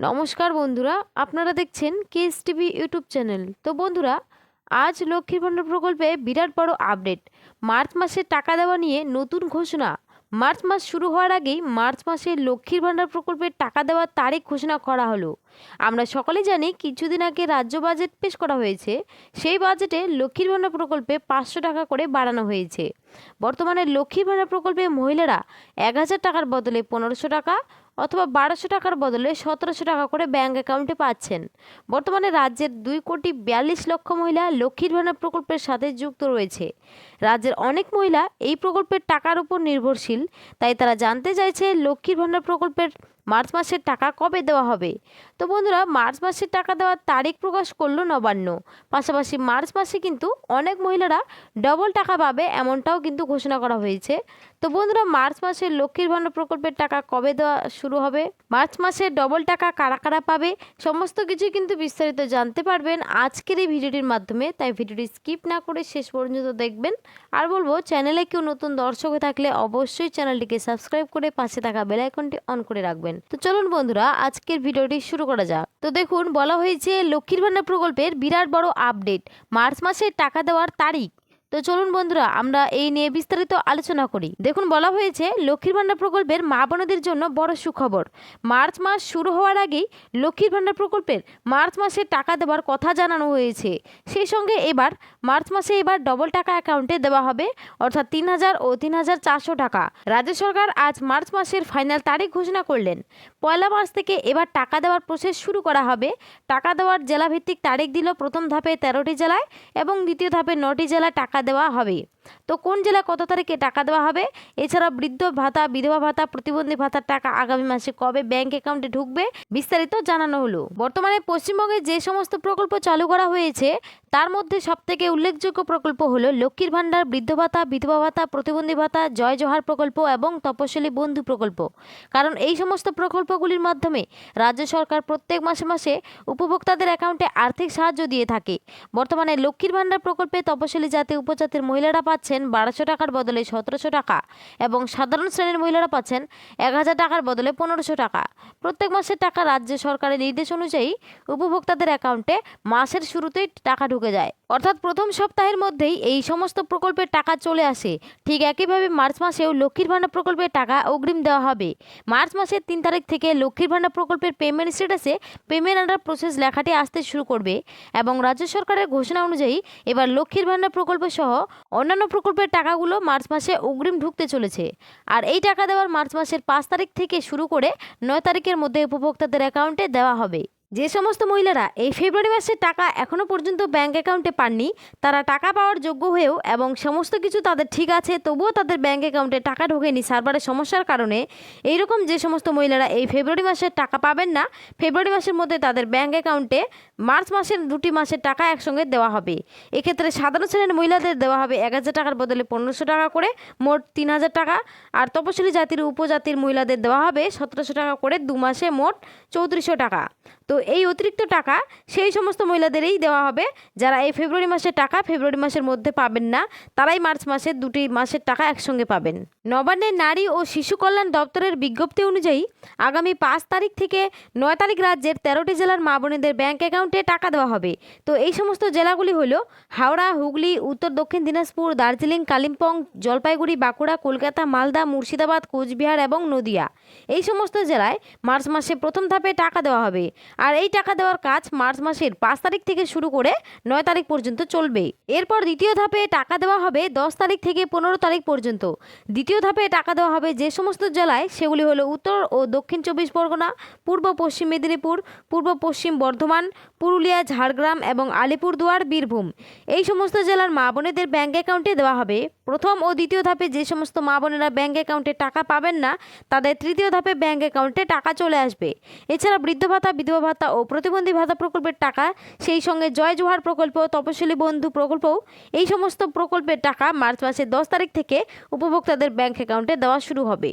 নমস্কার বন্ধুরা, আপনারা দেখছেন কেএস টিভি ইউটিউব চ্যানেল। তো বন্ধুরা, আজ লক্ষ্মীর ভাণ্ডার প্রকল্পে বিরাট বড় আপডেট। মার্চ মাসে টাকা দেওয়া নিয়ে নতুন ঘোষণা। মার্চ মাস শুরু হওয়ার আগেই মার্চ মাসে লক্ষ্মীর ভাণ্ডার প্রকল্পের টাকা দেওয়ার তারিখ ঘোষণা করা হলো। আমরা সকলেই জানি কিছুদিন আগে রাজ্য বাজেট পেশ করা হয়েছে। সেই বাজেটে লক্ষ্মীর ভাণ্ডার প্রকল্পে 500 টাকা করে বাড়ানো হয়েছে। বর্তমানে লক্ষ্মীর ভাণ্ডার প্রকল্পে মহিলারা 1000 টাকার বদলে 1500 টাকা অথবা 1200 টাকার বদলে 1700 টাকা করে ব্যাঙ্ক অ্যাকাউন্টে পাচ্ছেন। বর্তমানে রাজ্যের 2,42,00,000 মহিলা লক্ষ্মীর ভাণ্ডার প্রকল্পের সাথে যুক্ত রয়েছে। রাজ্যের অনেক মহিলা এই প্রকল্পের টাকার উপর নির্ভরশীল, তাই তারা জানতে চাইছে লক্ষ্মীর ভাণ্ডার প্রকল্পের মার্চ মাসের টাকা কবে দেওয়া হবে। তো বন্ধুরা, মার্চ মাসের টাকা দেওয়ার তারিখ প্রকাশ করলো নবান্ন। পাশাপাশি মার্চ মাসে কিন্তু অনেক মহিলারা ডবল টাকা পাবে, এমনটাও কিন্তু ঘোষণা করা হয়েছে। তো বন্ধুরা, মার্চ মাসে লক্ষ্মীর ভাণ্ডার প্রকল্পের টাকা কবে দেওয়া শুরু হবে, মার্চ মাসে ডবল টাকা কারা কারা পাবে, সমস্ত কিছুই কিন্তু বিস্তারিত জানতে পারবেন আজকের এই ভিডিওটির মাধ্যমে। তাই ভিডিওটি স্কিপ না করে শেষ পর্যন্ত দেখবেন। আর বলবো, চ্যানেলে কেউ নতুন দর্শক হয়ে থাকলে অবশ্যই চ্যানেলটিকে সাবস্ক্রাইব করে পাশে থাকা বেল আইকনটি অন করে রাখবেন। তো চলুন বন্ধুরা, আজকের ভিডিওটি শুরু করা যাক। তো দেখুন, বলা হয়েছে লক্ষ্মীর ভাণ্ডার প্রকল্পের বিরাট বড় আপডেট, মার্চ মাসে টাকা দেওয়ার তারিখ। তো চলুন বন্ধুরা, আমরা এই নিয়ে বিস্তারিত আলোচনা করি। দেখুন, বলা হয়েছে লক্ষ্মীর ভাণ্ডার প্রকল্পের মা বোনদের জন্য বড় সুখবর। মার্চ মাস শুরু হওয়ার আগেই লক্ষ্মীর ভাণ্ডার প্রকল্পের মার্চ মাসে টাকা দেওয়ার কথা জানানো হয়েছে। সেই সঙ্গে এবার মার্চ মাসে ডবল টাকা অ্যাকাউন্টে দেওয়া হবে, অর্থাৎ 3000 ও 3400 টাকা। রাজ্য সরকার আজ মার্চ মাসের ফাইনাল তারিখ ঘোষণা করলেন। 1 মার্চ থেকে এবার টাকা দেওয়ার প্রসেস শুরু করা হবে। টাকা দেওয়ার জেলাভিত্তিক তারিখ দিল। প্রথম ধাপে 13টি জেলায় এবং দ্বিতীয় ধাপে 9টি জেলায় টাকা দেওয়া হবে। তো কোন জেলা কত তারিখে টাকা দেওয়া হবে, এছাড়া বৃদ্ধ ভাতা, বিধবা ভাতা, প্রতিবন্ধী ভাতার টাকা আগামী মাসে কবে ব্যাংক অ্যাকাউন্টে ঢুকবে, বিস্তারিত জানানো হলো। বর্তমানে পশ্চিমবঙ্গে যে সমস্ত প্রকল্প চালু করা হয়েছে তার মধ্যে সবথেকে উল্লেখযোগ্য প্রকল্প হলো লক্ষ্মীর ভাণ্ডার, বৃদ্ধ ভাতা, বিধবা ভাতা, প্রতিবন্ধী ভাতা, জয় জোহার প্রকল্প এবং তপশিলি বন্ধু প্রকল্প। কারণ এই সমস্ত প্রকল্পগুলির মাধ্যমে রাজ্য সরকার প্রত্যেক মাসে মাসে উপভোক্তাদের অ্যাকাউন্টে আর্থিক সাহায্য দিয়ে থাকে। বর্তমানে লক্ষ্মীর ভাণ্ডার প্রকল্পে তপশিলি জাতি উপজাতির মহিলারা পাচ্ছেন 1200 টাকার বদলে 1700 টাকা এবং সাধারণ শ্রেণীর মহিলারা পাচ্ছেন 1000 টাকার বদলে 1500 টাকা। প্রত্যেক মাসের টাকা রাজ্য সরকারের নির্দেশ অনুযায়ী উপভোক্তাদের অ্যাকাউন্টে মাসের শুরুতেই টাকা ঢুকে যায়, অর্থাৎ প্রথম সপ্তাহের মধ্যেই এই সমস্ত প্রকল্পের টাকা চলে আসে। ঠিক একইভাবে মার্চ মাসেও লক্ষ্মীর ভাণ্ডার প্রকল্পের টাকা অগ্রিম দেওয়া হবে। মার্চ মাসের 3 তারিখ থেকে লক্ষ্মীর ভাণ্ডার প্রকল্পের পেমেন্ট স্ট্যাটাসে পেমেন্ট আন্ডার প্রসেস লেখাটি আসতে শুরু করবে এবং রাজ্য সরকারের ঘোষণা অনুযায়ী এবার লক্ষ্মীর ভাণ্ডার প্রকল্প সহ অন্যান্য প্রকল্পের টাকাগুলো মার্চ মাসে অগ্রিম ঢুকতে চলেছে। আর এই টাকা দেওয়ার মার্চ মাসের 5 তারিখ থেকে শুরু করে 9 তারিখের মধ্যে উপভোক্তাদের অ্যাকাউন্টে দেওয়া হবে। যে সমস্ত মহিলারা এই ফেব্রুয়ারি মাসের টাকা এখনও পর্যন্ত ব্যাঙ্ক অ্যাকাউন্টে পাননি, তারা টাকা পাওয়ার যোগ্য হয়েও এবং সমস্ত কিছু তাদের ঠিক আছে, তবুও তাদের ব্যাঙ্ক অ্যাকাউন্টে টাকা ঢোকেনি সার্ভারের সমস্যার কারণে, এইরকম যে সমস্ত মহিলারা এই ফেব্রুয়ারি মাসের টাকা পাবেন না, ফেব্রুয়ারি মাসের মধ্যে তাদের ব্যাঙ্ক অ্যাকাউন্টে মার্চ মাসের 2টি মাসের টাকা একসঙ্গে দেওয়া হবে। এক্ষেত্রে সাধারণ শ্রেণীর মহিলাদের দেওয়া হবে 1000 টাকার বদলে 1500 টাকা করে, মোট 3000 টাকা। আর তপশিলি জাতির উপজাতির মহিলাদের দেওয়া হবে 1700 টাকা করে, 2 মাসে মোট 3400 টাকা। তো এই অতিরিক্ত টাকা সেই সমস্ত মহিলাদেরই দেওয়া হবে যারা এই ফেব্রুয়ারি মাসের টাকা ফেব্রুয়ারি মাসের মধ্যে পাবেন না, তারাই মার্চ মাসের 2টি মাসের টাকা একসঙ্গে পাবেন। নবান্নের নারী ও শিশু কল্যাণ দপ্তরের বিজ্ঞপ্তি অনুযায়ী আগামী 5 তারিখ থেকে 9 তারিখ রাজ্যের 13টি জেলার মা বোনেদের ব্যাঙ্ক অ্যাকাউন্টে টাকা দেওয়া হবে। তো এই সমস্ত জেলাগুলি হলো হাওড়া, হুগলি, উত্তর দক্ষিণ দিনাজপুর, দার্জিলিং, কালিম্পং, জলপাইগুড়ি, বাঁকুড়া, কলকাতা, মালদা, মুর্শিদাবাদ, কোচবিহার এবং নদিয়া। এই সমস্ত জেলায় মার্চ মাসে প্রথম ধাপে টাকা দেওয়া হবে। আর এই টাকা দেওয়ার কাজ মার্চ মাসের 5 তারিখ থেকে শুরু করে 9 তারিখ পর্যন্ত চলবে। এরপর দ্বিতীয় ধাপে টাকা দেওয়া হবে 10 তারিখ থেকে 15 তারিখ পর্যন্ত। দ্বিতীয় ধাপে টাকা দেওয়া হবে যে সমস্ত জেলায়, সেগুলি হলো উত্তর ও দক্ষিণ 24 পরগনা, পূর্ব পশ্চিম মেদিনীপুর, পূর্ব পশ্চিম বর্ধমান, পুরুলিয়া, ঝাড়গ্রাম এবং আলিপুরদুয়ার, বীরভূম। এই সমস্ত জেলার মা বোনেদের ব্যাঙ্ক অ্যাকাউন্টে দেওয়া হবে। প্রথম ও দ্বিতীয় ধাপে যে সমস্ত মা বোনেরা ব্যাঙ্ক অ্যাকাউন্টে টাকা পাবেন না, তাদের তৃতীয় ধাপে ব্যাঙ্ক অ্যাকাউন্টে টাকা চলে আসবে। এছাড়া বৃদ্ধ ভাতা, বিধবা ভাতা ও প্রতিবন্ধী ভাতা প্রকল্পের টাকা, সেই সঙ্গে জয় জোহার প্রকল্প, তপশিলি বন্ধু প্রকল্পও, এই সমস্ত প্রকল্পের টাকা মার্চ মাসের 10 তারিখ থেকে উপভোক্তাদের ব্যাঙ্ক অ্যাকাউন্টে দেওয়া শুরু হবে।